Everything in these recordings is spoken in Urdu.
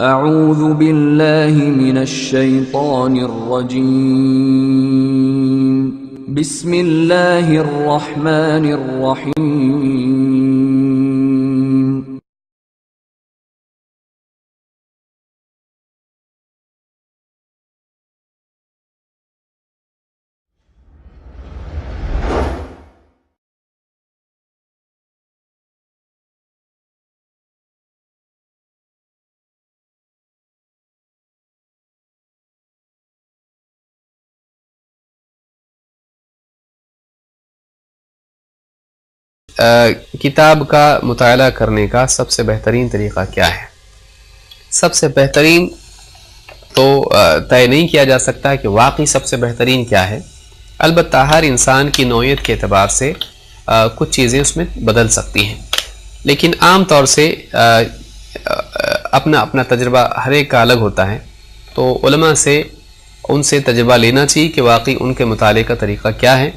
اعوذ باللہ من الشیطان الرجیم بسم اللہ الرحمن الرحیم کتاب کا مطالعہ کرنے کا سب سے بہترین طریقہ کیا ہے؟ سب سے بہترین تو طے نہیں کیا جا سکتا کہ واقعی سب سے بہترین کیا ہے، البتہ ہر انسان کی نوعیت کے اعتبار سے کچھ چیزیں اس میں بدل سکتی ہیں، لیکن عام طور سے اپنا اپنا تجربہ ہر ایک کا الگ ہوتا ہے، تو علماء سے ان سے تجربہ لینا چاہیے کہ واقعی ان کے مطالعے کا طریقہ کیا ہے،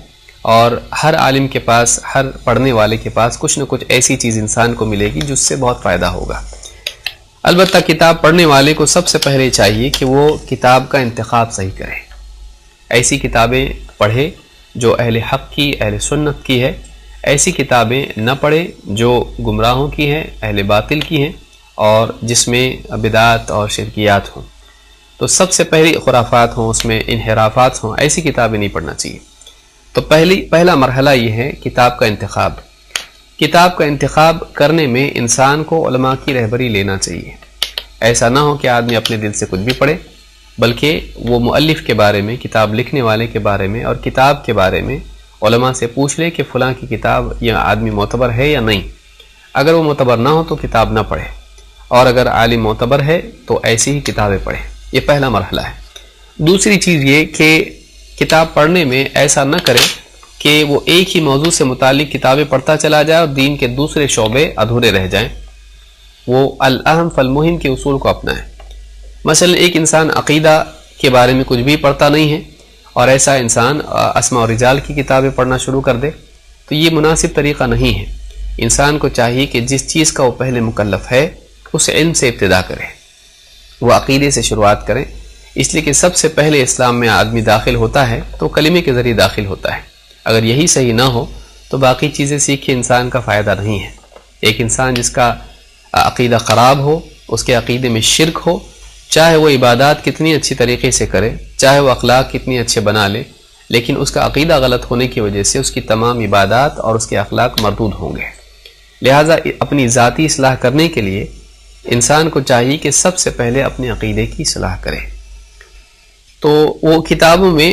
اور ہر عالم کے پاس، ہر پڑھنے والے کے پاس کچھ نہ کچھ ایسی چیز انسان کو ملے گی جس سے بہت فائدہ ہوگا۔ البتہ کتاب پڑھنے والے کو سب سے پہلے چاہیے کہ وہ کتاب کا انتخاب صحیح کرے، ایسی کتابیں پڑھے جو اہل حق کی، اہل سنت کی ہے، ایسی کتابیں نہ پڑھے جو گمراہوں کی ہیں، اہل باطل کی ہیں، اور جس میں بدعات اور شرکیات ہوں، تو سب سے پہلی خرافات ہوں، اس میں انحرافات ہوں، ایسی کتابیں نہیں پڑھنا چاہیے۔ تو پہلا مرحلہ یہ ہے کتاب کا انتخاب۔ کتاب کا انتخاب کرنے میں انسان کو علماء کی رہبری لینا چاہیے، ایسا نہ ہو کہ آدمی اپنے دل سے کچھ بھی پڑھے، بلکہ وہ مؤلف کے بارے میں، کتاب لکھنے والے کے بارے میں اور کتاب کے بارے میں علماء سے پوچھ لے کہ فلاں کی کتاب یا آدمی معتبر ہے یا نہیں۔ اگر وہ معتبر نہ ہو تو کتاب نہ پڑھے، اور اگر عالم معتبر ہے تو ایسی ہی کتابیں پڑھے۔ یہ پہلا مرحلہ ہے۔ دوسری چیز یہ کہ کتاب پڑھنے میں ایسا نہ کرے کہ وہ ایک ہی موضوع سے متعلق کتابیں پڑھتا چلا جائے اور دین کے دوسرے شعبے ادھورے رہ جائیں، وہ الاہم فالمہم کے اصول کو اپنائیں۔ مثلا ایک انسان عقیدہ کے بارے میں کچھ بھی پڑھتا نہیں ہے اور ایسا انسان اسماء و رجال کی کتابیں پڑھنا شروع کر دے، تو یہ مناسب طریقہ نہیں ہے۔ انسان کو چاہیے کہ جس چیز کا وہ پہلے مکلف ہے اس علم سے ابتدا کرے، وہ عقیدے سے شروعات کریں، اس لیے کہ سب سے پہلے اسلام میں آدمی داخل ہوتا ہے تو کلمے کے ذریعے داخل ہوتا ہے۔ اگر یہی صحیح نہ ہو تو باقی چیزیں سیکھ کے انسان کا فائدہ نہیں ہے۔ ایک انسان جس کا عقیدہ خراب ہو، اس کے عقیدے میں شرک ہو، چاہے وہ عبادات کتنی اچھی طریقے سے کرے، چاہے وہ اخلاق کتنی اچھے بنا لے، لیکن اس کا عقیدہ غلط ہونے کی وجہ سے اس کی تمام عبادات اور اس کے اخلاق مردود ہوں گے۔ لہٰذا اپنی ذاتی اصلاح کرنے کے لیے انسان کو چاہیے کہ سب سے پہلے اپنے عقیدے کی اصلاح کرے۔ تو وہ کتابوں میں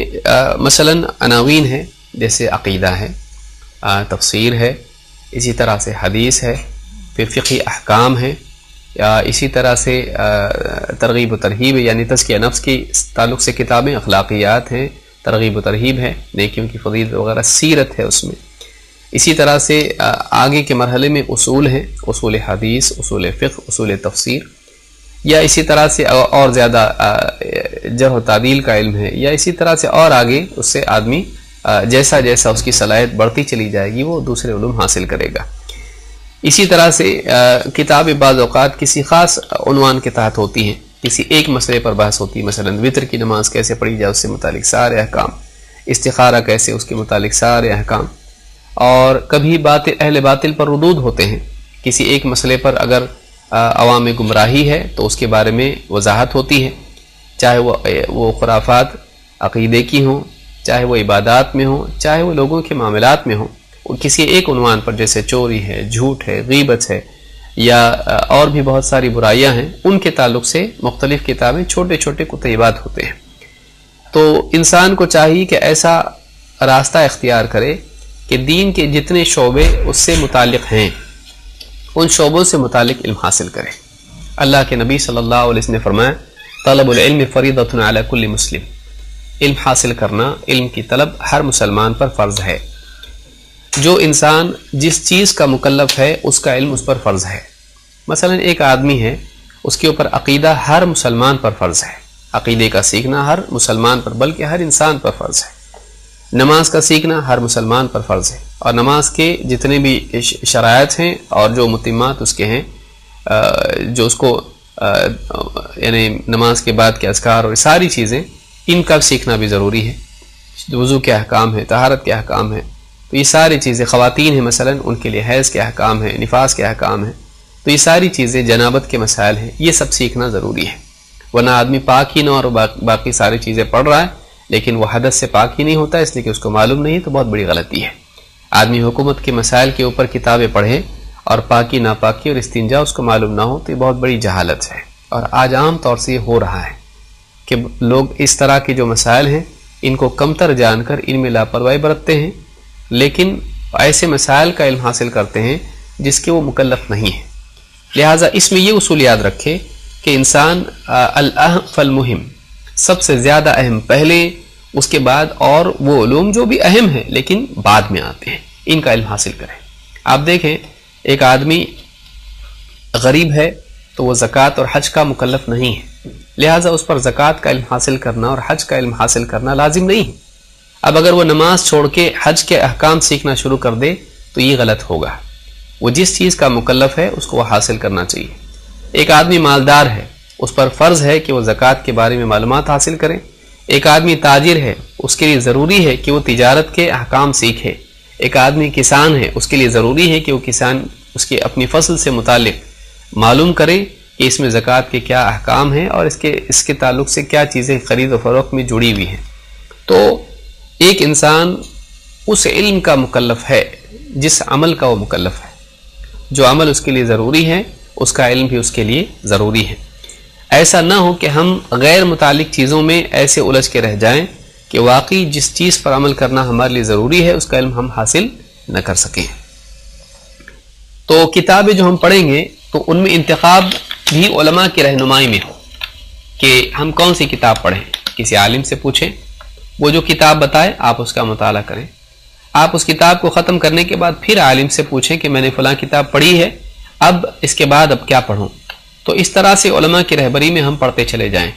مثلا عناوین ہے، جیسے عقیدہ ہے، تفسیر ہے، اسی طرح سے حدیث ہے، پھر فقہی احکام ہے، یا اسی طرح سے ترغیب و ترہیب یعنی تزکیہ نفس کی تعلق سے کتابیں، اخلاقیات ہیں، ترغیب و ترہیب ہے، نیکیوں کی فضیلت وغیرہ، سیرت ہے اس میں۔ اسی طرح سے آگے کے مرحلے میں اصول ہیں، اصول حدیث، اصول فقہ، اصول تفسیر، یا اسی طرح سے اور زیادہ جرح و تعدیل کا علم ہے، یا اسی طرح سے اور آگے اس سے آدمی جیسا جیسا اس کی صلاحیت بڑھتی چلی جائے گی وہ دوسرے علوم حاصل کرے گا۔ اسی طرح سے کتاب بعض اوقات کسی خاص عنوان کے تحت ہوتی ہیں، کسی ایک مسئلے پر بحث ہوتی ہے، مثلا وتر کی نماز کیسے پڑھی جائے اس سے متعلق سارے احکام، استخارہ کیسے اس کے متعلق سارے احکام، اور کبھی اہل باطل پر ردود ہوتے ہیں، کسی ایک مسئلے پر اگر عوام میں گمراہی ہے تو اس کے بارے میں وضاحت ہوتی ہے، چاہے وہ خرافات عقیدے کی ہوں، چاہے وہ عبادات میں ہوں، چاہے وہ لوگوں کے معاملات میں ہوں، کسی ایک عنوان پر جیسے چوری ہے، جھوٹ ہے، غیبت ہے، یا اور بھی بہت ساری برائیاں ہیں، ان کے تعلق سے مختلف کتابیں، چھوٹے چھوٹے کتیبات ہوتے ہیں۔ تو انسان کو چاہیے کہ ایسا راستہ اختیار کرے کہ دین کے جتنے شعبے اس سے متعلق ہیں ان شعبوں سے متعلق علم حاصل کرے۔ اللہ کے نبی صلی اللہ علیہ وسلم نے فرمایا طلب العلم فریضۃ علی کل مسلم، علم حاصل کرنا، علم کی طلب ہر مسلمان پر فرض ہے۔ جو انسان جس چیز کا مکلف ہے اس کا علم اس پر فرض ہے۔ مثلا ایک آدمی ہے، اس کے اوپر عقیدہ ہر مسلمان پر فرض ہے، عقیدے کا سیکھنا ہر مسلمان پر بلکہ ہر انسان پر فرض ہے۔ نماز کا سیکھنا ہر مسلمان پر فرض ہے، اور نماز کے جتنے بھی شرائط ہیں اور جو متمات اس کے ہیں، جو اس کو یعنی نماز کے بعد کے اذکار اور ساری چیزیں ان کا سیکھنا بھی ضروری ہے. وضو کے احکام ہے، طہارت کے احکام ہے، تو یہ ساری چیزیں، خواتین ہیں مثلا ان کے لیے حیض کے احکام ہیں، نفاس کے احکام ہیں، تو یہ ساری چیزیں، جنابت کے مسائل ہیں، یہ سب سیکھنا ضروری ہے. ورنہ آدمی پاک ہی نہ اور باقی ساری چیزیں پڑھ رہا ہے لیکن وہ حدث سے پاک ہی نہیں ہوتا اس لیے کہ اس کو معلوم نہیں، تو بہت بڑی غلطی ہے. آدمی حکومت کے مسائل کے اوپر کتابیں پڑھے اور پاکی ناپاکی اور استنجا اس کو معلوم نہ ہو، تو یہ بہت بڑی جہالت ہے. اور آج عام طور سے یہ ہو رہا ہے کہ لوگ اس طرح کے جو مسائل ہیں ان کو کمتر جان کر ان میں لاپرواہی برتتے ہیں، لیکن ایسے مسائل کا علم حاصل کرتے ہیں جس کے وہ مکلف نہیں ہیں. لہٰذا اس میں یہ اصول یاد رکھے کہ انسان الاہم فالمہم، سب سے زیادہ اہم پہلے، اس کے بعد اور وہ علوم جو بھی اہم ہیں لیکن بعد میں آتے ہیں، ان کا علم حاصل کریں. آپ دیکھیں ایک آدمی غریب ہے تو وہ زکوٰۃ اور حج کا مکلف نہیں ہے، لہٰذا اس پر زکوٰۃ کا علم حاصل کرنا اور حج کا علم حاصل کرنا لازم نہیں ہے. اب اگر وہ نماز چھوڑ کے حج کے احکام سیکھنا شروع کر دے تو یہ غلط ہوگا. وہ جس چیز کا مکلف ہے اس کو وہ حاصل کرنا چاہیے. ایک آدمی مالدار ہے، اس پر فرض ہے کہ وہ زکوٰۃ کے بارے میں معلومات حاصل کرے. ایک آدمی تاجر ہے، اس کے لیے ضروری ہے کہ وہ تجارت کے احکام سیکھے. ایک آدمی کسان ہے، اس کے لیے ضروری ہے کہ وہ کسان اس کے اپنی فصل سے متعلق معلوم کرے کہ اس میں زکوٰۃ کے کیا احکام ہیں اور اس کے تعلق سے کیا چیزیں خرید و فروخت میں جڑی ہوئی ہیں. تو ایک انسان اس علم کا مکلف ہے جس عمل کا وہ مکلف ہے. جو عمل اس کے لیے ضروری ہے اس کا علم بھی اس کے لیے ضروری ہے. ایسا نہ ہو کہ ہم غیر متعلق چیزوں میں ایسے الجھ کے رہ جائیں کہ واقعی جس چیز پر عمل کرنا ہمارے لیے ضروری ہے اس کا علم ہم حاصل نہ کر سکیں. تو کتابیں جو ہم پڑھیں گے تو ان میں انتخاب بھی علماء کی رہنمائی میں ہو کہ ہم کون سی کتاب پڑھیں. کسی عالم سے پوچھیں، وہ جو کتاب بتائے آپ اس کا مطالعہ کریں. آپ اس کتاب کو ختم کرنے کے بعد پھر عالم سے پوچھیں کہ میں نے فلاں کتاب پڑھی ہے، اب اس کے بعد اب کیا پڑھوں. تو اس طرح سے علماء کی رہبری میں ہم پڑھتے چلے جائیں.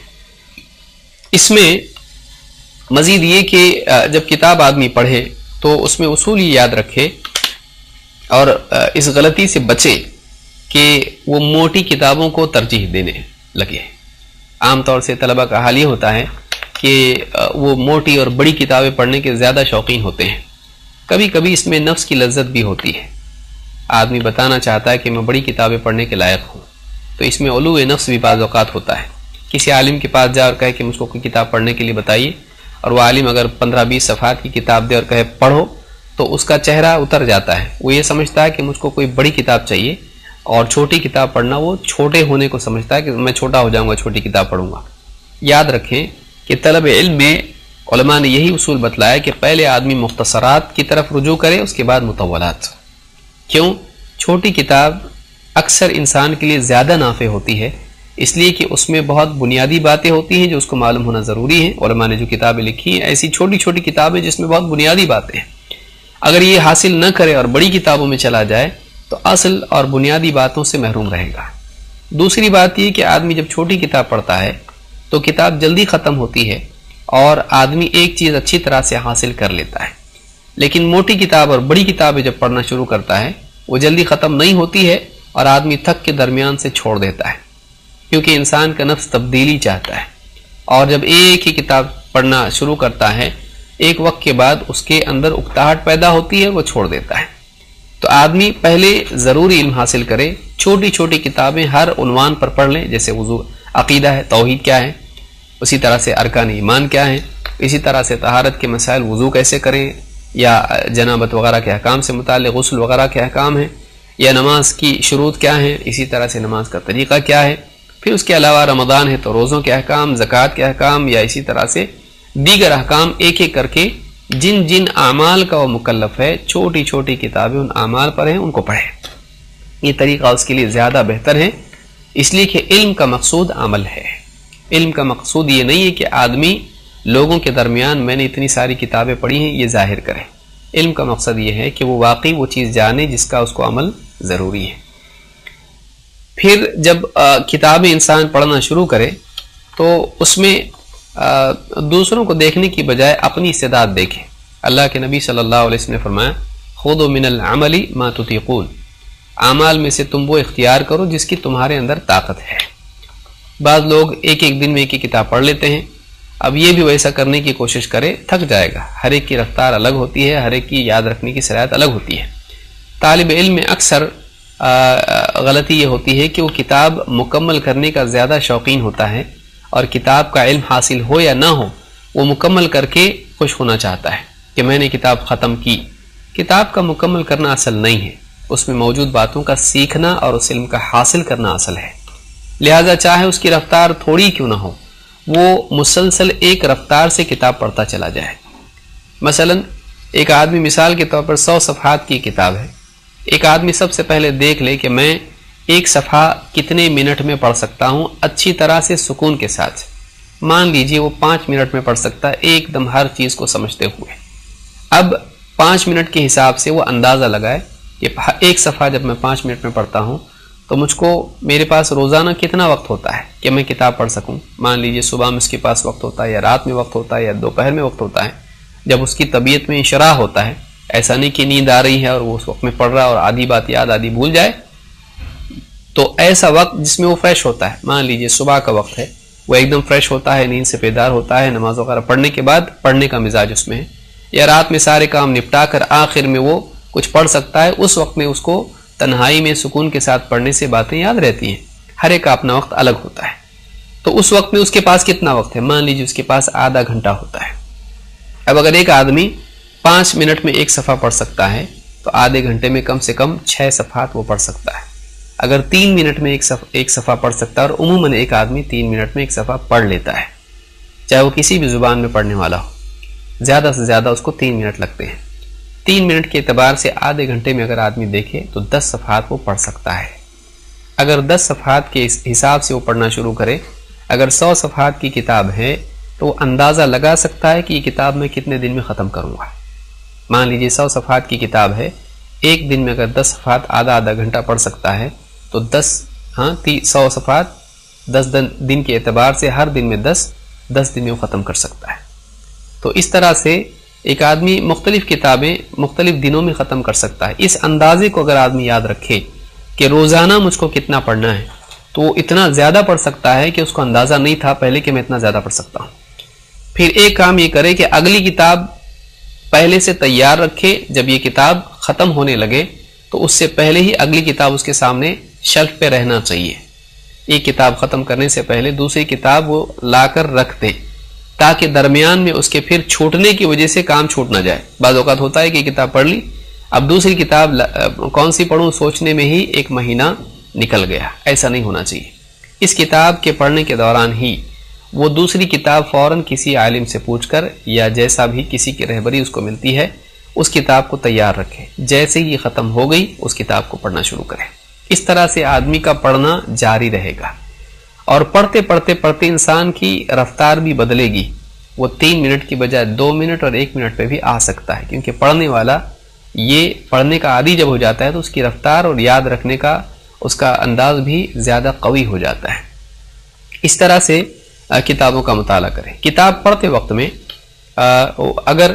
اس میں مزید یہ کہ جب کتاب آدمی پڑھے تو اس میں اصول یہ یاد رکھے اور اس غلطی سے بچے کہ وہ موٹی کتابوں کو ترجیح دینے لگے. عام طور سے طلبہ کا حال یہ ہوتا ہے کہ وہ موٹی اور بڑی کتابیں پڑھنے کے زیادہ شوقین ہوتے ہیں. کبھی کبھی اس میں نفس کی لذت بھی ہوتی ہے. آدمی بتانا چاہتا ہے کہ میں بڑی کتابیں پڑھنے کے لائق ہوں، تو اس میں علو نفس بھی بعض اوقات ہوتا ہے. کسی عالم کے پاس جا اور کہے کہ مجھ کو کوئی کتاب پڑھنے کے لیے بتائیے، اور وہ عالم اگر 15-20 صفحات کی کتاب دے اور کہے پڑھو، تو اس کا چہرہ اتر جاتا ہے. وہ یہ سمجھتا ہے کہ مجھ کو کوئی بڑی کتاب چاہیے، اور چھوٹی کتاب پڑھنا وہ چھوٹے ہونے کو سمجھتا ہے کہ میں چھوٹا ہو جاؤں گا چھوٹی کتاب پڑھوں گا. یاد رکھیں کہ طلب علم میں علماء نے یہی اصول بتلایا کہ پہلے آدمی مختصرات کی طرف رجوع کرے، اس کے بعد مطولات. کیوں؟ چھوٹی کتاب اکثر انسان کے لیے زیادہ نافع ہوتی ہے، اس لیے کہ اس میں بہت بنیادی باتیں ہوتی ہیں جو اس کو معلوم ہونا ضروری ہے. علماء نے جو کتابیں لکھی ہیں ایسی چھوٹی چھوٹی کتابیں جس میں بہت بنیادی باتیں ہیں. اگر یہ حاصل نہ کرے اور بڑی کتابوں میں چلا جائے تو اصل اور بنیادی باتوں سے محروم رہے گا. دوسری بات یہ کہ آدمی جب چھوٹی کتاب پڑھتا ہے تو کتاب جلدی ختم ہوتی ہے اور آدمی ایک چیز اچھی طرح سے حاصل کر لیتا ہے. لیکن موٹی کتاب اور بڑی کتابیں جب پڑھنا شروع کرتا ہے وہ جلدی ختم نہیں ہوتی ہے اور آدمی تھک کے درمیان سے چھوڑ دیتا ہے، کیونکہ انسان کا نفس تبدیلی چاہتا ہے. اور جب ایک ہی کتاب پڑھنا شروع کرتا ہے ایک وقت کے بعد اس کے اندر اکتاہٹ پیدا ہوتی ہے، وہ چھوڑ دیتا ہے. تو آدمی پہلے ضروری علم حاصل کرے، چھوٹی چھوٹی کتابیں ہر عنوان پر پڑھ لیں. جیسے وضو عقیدہ ہے، توحید کیا ہے، اسی طرح سے ارکان ایمان کیا ہیں، اسی طرح سے طہارت کے مسائل، وضو کیسے کریں، یا جنابت وغیرہ کے احکام سے متعلق غسل وغیرہ کے احکام ہیں، یا نماز کی شروط کیا ہیں، اسی طرح سے نماز کا طریقہ کیا ہے. پھر اس کے علاوہ رمضان ہے تو روزوں کے احکام، زکوٰۃ کے احکام، یا اسی طرح سے دیگر احکام ایک ایک کر کے جن جن اعمال کا وہ مکلف ہے چھوٹی چھوٹی کتابیں ان اعمال پر ہیں ان کو پڑھے. یہ طریقہ اس کے لیے زیادہ بہتر ہے، اس لیے کہ علم کا مقصود عمل ہے. علم کا مقصود یہ نہیں ہے کہ آدمی لوگوں کے درمیان میں نے اتنی ساری کتابیں پڑھی ہیں یہ ظاہر کرے. علم کا مقصد یہ ہے کہ وہ واقعی وہ چیز جانے جس کا اس کو عمل ضروری ہے. پھر جب کتابیں انسان پڑھنا شروع کرے تو اس میں دوسروں کو دیکھنے کی بجائے اپنی استعداد دیکھے. اللہ کے نبی صلی اللہ علیہ وسلم نے فرمایا خذوا من العمل ما تطيقون، اعمال میں سے تم وہ اختیار کرو جس کی تمہارے اندر طاقت ہے. بعض لوگ ایک ایک دن میں ایک کتاب پڑھ لیتے ہیں. اب یہ بھی ویسا کرنے کی کوشش کرے تھک جائے گا. ہر ایک کی رفتار الگ ہوتی ہے، ہر ایک کی یاد رکھنے کی صلاحیت الگ ہوتی ہے. طالب علم میں اکثر غلطی یہ ہوتی ہے کہ وہ کتاب مکمل کرنے کا زیادہ شوقین ہوتا ہے، اور کتاب کا علم حاصل ہو یا نہ ہو وہ مکمل کر کے خوش ہونا چاہتا ہے کہ میں نے کتاب ختم کی. کتاب کا مکمل کرنا اصل نہیں ہے، اس میں موجود باتوں کا سیکھنا اور اس علم کا حاصل کرنا اصل ہے. لہذا چاہے اس کی رفتار تھوڑی کیوں نہ ہو، وہ مسلسل ایک رفتار سے کتاب پڑھتا چلا جائے. مثلا ایک آدمی مثال کے طور پر 100 صفحات کی کتاب ہے. ایک آدمی سب سے پہلے دیکھ لے کہ میں ایک صفحہ کتنے منٹ میں پڑھ سکتا ہوں اچھی طرح سے سکون کے ساتھ. مان لیجئے وہ 5 منٹ میں پڑھ سکتا ہے ایک دم ہر چیز کو سمجھتے ہوئے. اب 5 منٹ کے حساب سے وہ اندازہ لگائے کہ ایک صفحہ جب میں 5 منٹ میں پڑھتا ہوں تو مجھ کو میرے پاس روزانہ کتنا وقت ہوتا ہے کہ میں کتاب پڑھ سکوں. مان لیجئے صبح میں اس کے پاس وقت ہوتا ہے، یا رات میں وقت ہوتا ہے، یا دوپہر میں وقت ہوتا ہے، جب اس کی طبیعت میں انشراح ہوتا ہے. ایسا نہیں کہ نیند آ رہی ہے اور وہ اس وقت میں پڑھ رہا اور آدھی بات یاد آدھی بھول جائے. تو ایسا وقت جس میں وہ فریش ہوتا ہے، مان لیجئے صبح کا وقت ہے، وہ ایک دم فریش ہوتا ہے، نیند سے بیدار ہوتا ہے، نماز وغیرہ پڑھنے کے بعد پڑھنے کا مزاج اس میں ہے، یا رات میں سارے کام نپٹا کر آخر میں وہ کچھ پڑھ سکتا ہے. اس وقت میں اس کو تنہائی میں سکون کے ساتھ پڑھنے سے باتیں یاد رہتی ہیں. ہر ایک کا اپنا وقت الگ ہوتا ہے. تو اس وقت میں اس کے پاس کتنا وقت ہے؟ مان لیجئے اس کے پاس آدھا گھنٹہ ہوتا ہے. اب اگر ایک آدمی 5 منٹ میں ایک صفحہ پڑھ سکتا ہے تو آدھے گھنٹے میں کم سے کم 6 صفحات وہ پڑھ سکتا ہے. اگر 3 منٹ میں ایک صفحہ پڑھ سکتا ہے، اور عموماً ایک آدمی 3 منٹ میں ایک صفحہ پڑھ لیتا ہے، چاہے وہ کسی بھی زبان میں پڑھنے والا ہو، زیادہ سے زیادہ اس کو 3 منٹ لگتے ہیں. 3 منٹ کے اعتبار سے آدھے گھنٹے میں اگر آدمی دیکھے تو 10 صفحات وہ پڑھ سکتا ہے. اگر 10 صفحات کے حساب سے وہ پڑھنا شروع کرے، اگر 100 صفحات کی کتاب ہے تو وہ اندازہ لگا سکتا ہے کہ یہ کتاب میں کتنے دن میں ختم کروں گا. مان لیجیے 100 صفحات کی کتاب ہے، ایک دن میں اگر 10 صفحات آدھا گھنٹہ پڑھ سکتا ہے تو 100 صفحات 10 دن کے اعتبار سے ہر دن میں 10 دن میں وہ ختم کر سکتا ہے. تو اس طرح سے ایک آدمی مختلف کتابیں مختلف دنوں میں ختم کر سکتا ہے. اس اندازے کو اگر آدمی یاد رکھے کہ روزانہ مجھ کو کتنا پڑھنا ہے تو وہ اتنا زیادہ پڑھ سکتا ہے کہ اس کو اندازہ نہیں تھا پہلے کہ میں اتنا زیادہ پڑھ سکتا ہوں. پھر ایک کام یہ کرے کہ اگلی کتاب پہلے سے تیار رکھے. جب یہ کتاب ختم ہونے لگے تو اس سے پہلے ہی اگلی کتاب اس کے سامنے شیلف پہ رہنا چاہیے. ایک کتاب ختم کرنے سے پہلے دوسری کتاب وہ لا کر رکھ دیں تاکہ درمیان میں اس کے پھر چھوٹنے کی وجہ سے کام چھوٹ نہ جائے. بعض اوقات ہوتا ہے کہ کتاب پڑھ لی، اب دوسری کتاب کون سی پڑھوں سوچنے میں ہی 1 مہینہ نکل گیا. ایسا نہیں ہونا چاہیے. اس کتاب کے پڑھنے کے دوران ہی وہ دوسری کتاب فوراً کسی عالم سے پوچھ کر یا جیسا بھی کسی کی رہبری اس کو ملتی ہے اس کتاب کو تیار رکھے. جیسے ہی ختم ہو گئی اس کتاب کو پڑھنا شروع کرے. اس طرح سے آدمی کا پڑھنا جاری رہے گا اور پڑھتے پڑھتے انسان کی رفتار بھی بدلے گی. وہ 3 منٹ کی بجائے 2 منٹ اور 1 منٹ پہ بھی آ سکتا ہے، کیونکہ پڑھنے والا یہ پڑھنے کا عادی جب ہو جاتا ہے تو اس کی رفتار اور یاد رکھنے کا اس کا انداز بھی زیادہ قوی ہو جاتا ہے. اس طرح سے کتابوں کا مطالعہ کریں. کتاب پڑھتے وقت میں اگر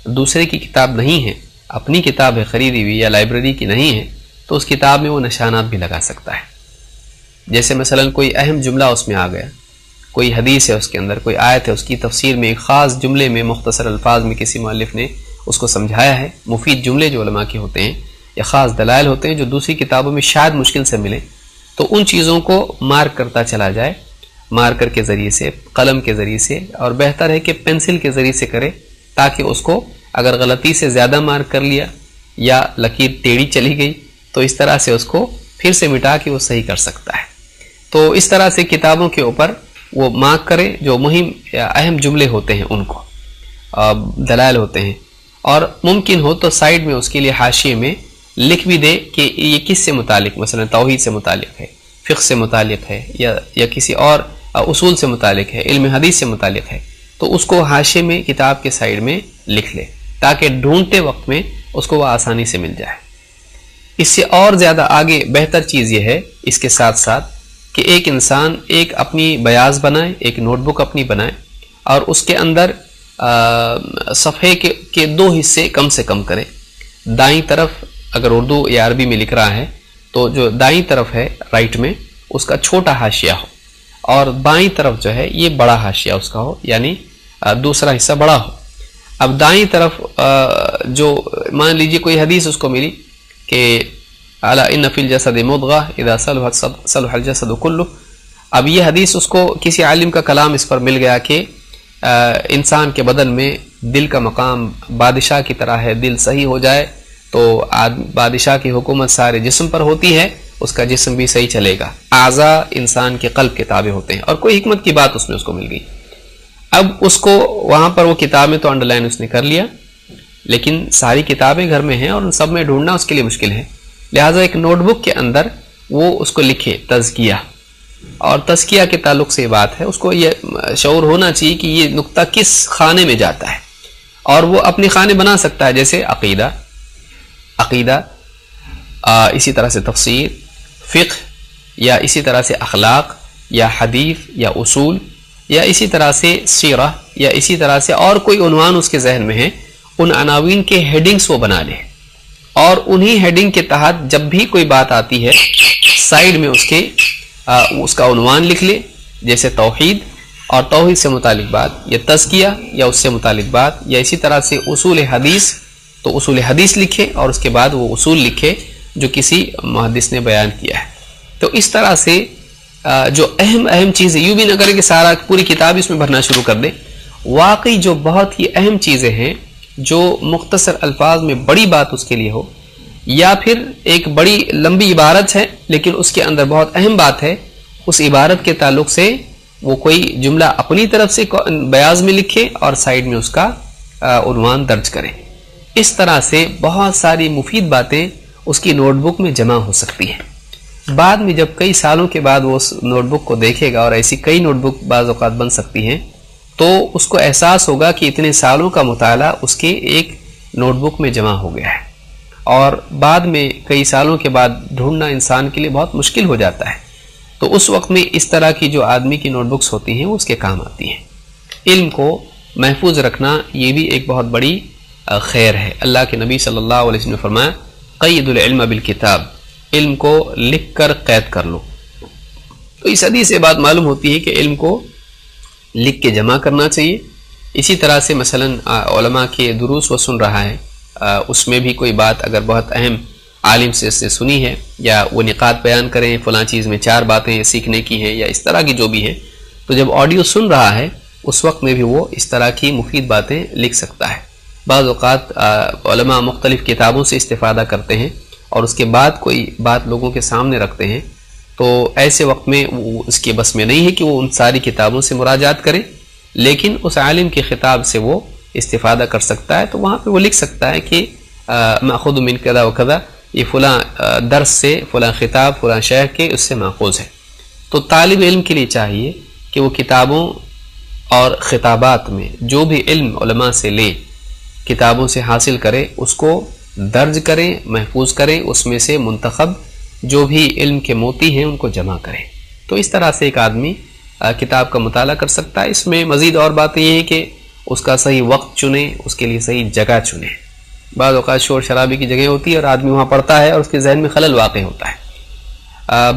دوسرے کی کتاب نہیں ہے، اپنی کتاب ہے خریدی ہوئی یا لائبریری کی نہیں ہے تو اس کتاب میں وہ نشانات بھی لگا سکتا ہے. جیسے مثلا کوئی اہم جملہ اس میں آ گیا، کوئی حدیث ہے اس کے اندر، کوئی آیت ہے، اس کی تفسیر میں ایک خاص جملے میں مختصر الفاظ میں کسی مؤلف نے اس کو سمجھایا ہے. مفید جملے جو علماء کے ہوتے ہیں یا خاص دلائل ہوتے ہیں جو دوسری کتابوں میں شاید مشکل سے ملیں، تو ان چیزوں کو مارک کرتا چلا جائے، مارکر کے ذریعے سے، قلم کے ذریعے سے، اور بہتر ہے کہ پینسل کے ذریعے سے کرے تاکہ اس کو اگر غلطی سے زیادہ مارک کر لیا یا لکیر ٹیڑھی چلی گئی تو اس طرح سے اس کو پھر سے مٹا کے وہ صحیح کر سکتا ہے. تو اس طرح سے کتابوں کے اوپر وہ مارک کرے جو مہم یا اہم جملے ہوتے ہیں، ان کو دلائل ہوتے ہیں، اور ممکن ہو تو سائیڈ میں اس کے لیے حاشیے میں لکھ بھی دے کہ یہ کس سے متعلق، مثلا توحید سے متعلق ہے، فقہ سے متعلق ہے، یا کسی اور اصول سے متعلق ہے، علم حدیث سے متعلق ہے، تو اس کو حاشیے میں کتاب کے سائیڈ میں لکھ لے تاکہ ڈھونڈتے وقت میں اس کو وہ آسانی سے مل جائے. اس سے اور زیادہ آگے بہتر چیز یہ ہے اس کے ساتھ ساتھ کہ ایک انسان ایک اپنی بیاض بنائے، ایک نوٹ بک اپنی بنائے، اور اس کے اندر صفحے کے 2 حصے کم سے کم کرے. دائیں طرف اگر اردو یا عربی میں لکھ رہا ہے تو جو دائیں طرف ہے رائٹ میں اس کا چھوٹا حاشیہ ہو، اور بائیں طرف جو ہے یہ بڑا حاشیہ اس کا ہو، یعنی دوسرا حصہ بڑا ہو۔ اب دائیں طرف جو مان لیجئے کوئی حدیث اس کو ملی کہ الا ان فی الجسد مضغہ اذا صلحت صلح الجسد کلہ، اب یہ حدیث اس کو کسی عالم کا کلام اس پر مل گیا کہ انسان کے بدن میں دل کا مقام بادشاہ کی طرح ہے، دل صحیح ہو جائے تو بادشاہ کی حکومت سارے جسم پر ہوتی ہے، اس کا جسم بھی صحیح چلے گا، اعضاء انسان کے قلب کے تابع ہوتے ہیں، اور کوئی حکمت کی بات اس میں اس کو مل گئی۔ اب اس کو وہاں پر وہ کتاب میں تو انڈر لائن اس نے کر لیا، لیکن ساری کتابیں گھر میں ہیں اور ان سب میں ڈھونڈنا اس کے لیے مشکل ہے، لہٰذا ایک نوٹ بک کے اندر وہ اس کو لکھے تزکیہ، اور تزکیہ کے تعلق سے یہ بات ہے، اس کو یہ شعور ہونا چاہیے کہ یہ نقطہ کس خانے میں جاتا ہے، اور وہ اپنے خانے بنا سکتا ہے، جیسے عقیدہ، اسی طرح سے تفسیر، فقہ، یا اسی طرح سے اخلاق یا حدیث یا اصول، یا اسی طرح سے سیرہ، یا اسی طرح سے اور کوئی عنوان اس کے ذہن میں ہے، ان عناوین کے ہیڈنگز وہ بنا لے، اور انہی ہیڈنگ کے تحت جب بھی کوئی بات آتی ہے سائیڈ میں اس کا عنوان لکھ لے، جیسے توحید، اور توحید سے متعلق بات، یا تزکیہ یا اس سے متعلق بات، یا اسی طرح سے اصول حدیث، تو اصول حدیث لکھے اور اس کے بعد وہ اصول لکھے جو کسی محدث نے بیان کیا ہے۔ تو اس طرح سے جو اہم چیزیں، یوں بھی نہ کرے کہ سارا پوری کتاب اس میں بھرنا شروع کر دے، واقعی جو بہت ہی اہم چیزیں ہیں، جو مختصر الفاظ میں بڑی بات اس کے لیے ہو، یا پھر ایک بڑی لمبی عبارت ہے لیکن اس کے اندر بہت اہم بات ہے، اس عبارت کے تعلق سے وہ کوئی جملہ اپنی طرف سے بیاض میں لکھے اور سائیڈ میں اس کا عنوان درج کرے۔ اس طرح سے بہت ساری مفید باتیں اس کی نوٹ بک میں جمع ہو سکتی ہیں۔ بعد میں جب کئی سالوں کے بعد وہ اس نوٹ بک کو دیکھے گا، اور ایسی کئی نوٹ بک بعض اوقات بن سکتی ہیں، تو اس کو احساس ہوگا کہ اتنے سالوں کا مطالعہ اس کے ایک نوٹ بک میں جمع ہو گیا ہے، اور بعد میں کئی سالوں کے بعد ڈھونڈنا انسان کے لیے بہت مشکل ہو جاتا ہے۔ تو اس وقت میں اس طرح کی جو آدمی کی نوٹ بکس ہوتی ہیں وہ اس کے کام آتی ہیں۔ علم کو محفوظ رکھنا یہ بھی ایک بہت بڑی خیر ہے۔ اللہ کے نبی صلی اللہ علیہ وسلم نے فرمایا قید العلم بالکتاب، علم کو لکھ کر قید کر لو۔ تو اس حدیث سے بات معلوم ہوتی ہے کہ علم کو لکھ کے جمع کرنا چاہیے۔ اسی طرح سے مثلا علماء کے دروس وہ سن رہا ہے، اس میں بھی کوئی بات اگر بہت اہم عالم سے سنی ہے، یا وہ نقاط بیان کریں فلاں چیز میں 4 باتیں سیکھنے کی ہیں، یا اس طرح کی جو بھی ہیں، تو جب آڈیو سن رہا ہے اس وقت میں بھی وہ اس طرح کی مفید باتیں لکھ سکتا ہے۔ بعض اوقات علماء مختلف کتابوں سے استفادہ کرتے ہیں اور اس کے بعد کوئی بات لوگوں کے سامنے رکھتے ہیں، تو ایسے وقت میں وہ اس کے بس میں نہیں ہے کہ وہ ان ساری کتابوں سے مراجعات کرے، لیکن اس عالم کے خطاب سے وہ استفادہ کر سکتا ہے، تو وہاں پہ وہ لکھ سکتا ہے کہ ماخوذ من کذا و کذا، یہ فلاں درس سے، فلاں خطاب فلاں شیخ کے اس سے ماخوذ ہے۔ تو طالب علم کے لیے چاہیے کہ وہ کتابوں اور خطابات میں جو بھی علم علماء سے لے، کتابوں سے حاصل کرے، اس کو درج کریں، محفوظ کریں، اس میں سے منتخب جو بھی علم کے موتی ہیں ان کو جمع کریں۔ تو اس طرح سے ایک آدمی کتاب کا مطالعہ کر سکتا ہے۔ اس میں مزید اور باتیں یہ ہیں کہ اس کا صحیح وقت چنیں، اس کے لیے صحیح جگہ چنیں۔ بعض اوقات شور شرابے کی جگہ ہوتی ہے اور آدمی وہاں پڑھتا ہے اور اس کے ذہن میں خلل واقع ہوتا ہے۔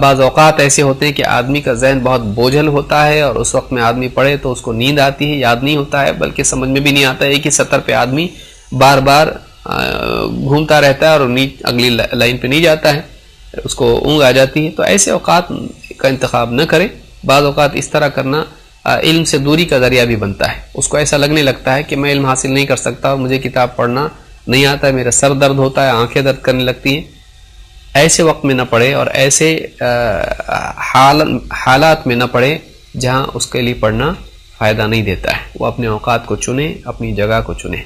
بعض اوقات ایسے ہوتے ہیں کہ آدمی کا ذہن بہت بوجھل ہوتا ہے اور اس وقت میں آدمی پڑھے تو اس کو نیند آتی ہے، یاد نہیں ہوتا ہے، بلکہ سمجھ میں بھی نہیں آتا ہے۔ ایک ہی سطر پہ آدمی بار بار گھومتا رہتا ہے اور اگلی لائن پہ نہیں جاتا ہے، اس کو اونگ آ جاتی ہے۔ تو ایسے اوقات کا انتخاب نہ کرے۔ بعض اوقات اس طرح کرنا علم سے دوری کا ذریعہ بھی بنتا ہے۔ اس کو ایسا لگنے لگتا ہے کہ میں علم حاصل نہیں کر سکتا، مجھے کتاب پڑھنا نہیں آتا ہے، میرا سر درد ہوتا ہے، آنکھیں درد کرنے لگتی ہیں۔ ایسے وقت میں نہ پڑھے اور ایسے حالات میں نہ پڑھے جہاں اس کے لیے پڑھنا فائدہ نہیں دیتا ہے۔ وہ اپنے اوقات کو چنے، اپنی جگہ کو چنے۔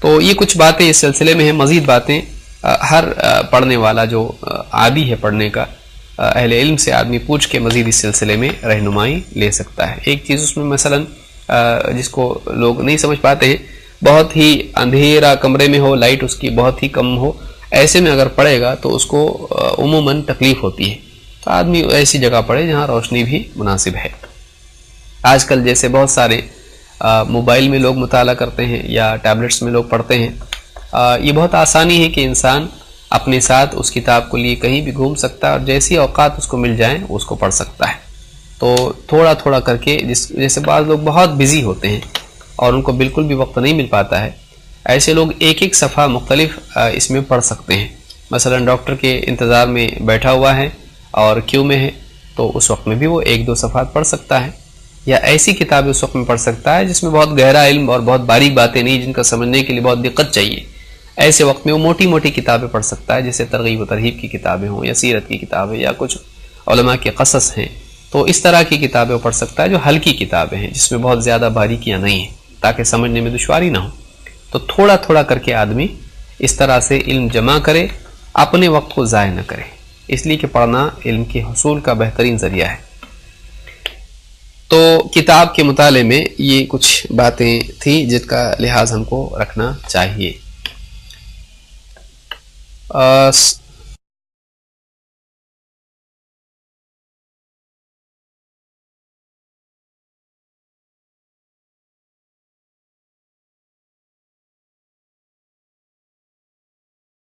تو یہ کچھ باتیں اس سلسلے میں ہیں۔ مزید باتیں ہر پڑھنے والا جو عادی ہے پڑھنے کا، اہل علم سے آدمی پوچھ کے مزید اس سلسلے میں رہنمائی لے سکتا ہے۔ ایک چیز اس میں مثلا جس کو لوگ نہیں سمجھ پاتے ہیں، بہت ہی اندھیرا کمرے میں ہو، لائٹ اس کی بہت ہی کم ہو، ایسے میں اگر پڑھے گا تو اس کو عموماً تکلیف ہوتی ہے۔ تو آدمی ایسی جگہ پڑھے جہاں روشنی بھی مناسب ہے۔ آج کل جیسے بہت سارے موبائل میں لوگ مطالعہ کرتے ہیں یا ٹیبلٹس میں لوگ پڑھتے ہیں، یہ بہت آسانی ہے کہ انسان اپنے ساتھ اس کتاب کو لیے کہیں بھی گھوم سکتا ہے اور جیسی اوقات اس کو مل جائیں اس کو پڑھ سکتا ہے۔ تو تھوڑا تھوڑا کر کے جیسے بعض لوگ بہت بزی ہوتے ہیں اور ان کو بالکل بھی وقت نہیں مل پاتا ہے، ایسے لوگ ایک ایک صفحہ مختلف اس میں پڑھ سکتے ہیں. مثلا ڈاکٹر کے انتظار میں بیٹھا ہوا ہے اور کیو میں ہے، تو اس وقت میں بھی وہ 1-2 صفحات پڑھ سکتا ہے. یا ایسی کتابیں اس وقت میں پڑھ سکتا ہے جس میں بہت گہرا علم اور بہت باریک باتیں نہیں، جن کا سمجھنے کے لیے بہت دقت چاہیے. ایسے وقت میں وہ موٹی موٹی کتابیں پڑھ سکتا ہے، جیسے ترغیب و ترہیب کی کتابیں ہوں یا سیرت کی کتابیں یا کچھ علماء کے قصص ہیں. تو اس طرح کی کتابیں پڑھ سکتا ہے جو ہلکی کتابیں ہیں، جس میں بہت زیادہ باریکیاں نہیں ہیں، تاکہ سمجھنے میں دشواری نہ ہو. تو تھوڑا تھوڑا کر کے آدمی اس طرح سے علم جمع کرے، اپنے وقت کو ضائع نہ کرے، اس لیے کہ پڑھنا علم کے حصول کا بہترین ذریعہ ہے. تو کتاب کے مطالعے میں یہ کچھ باتیں تھیں جن کا لحاظ ہم کو رکھنا چاہیے.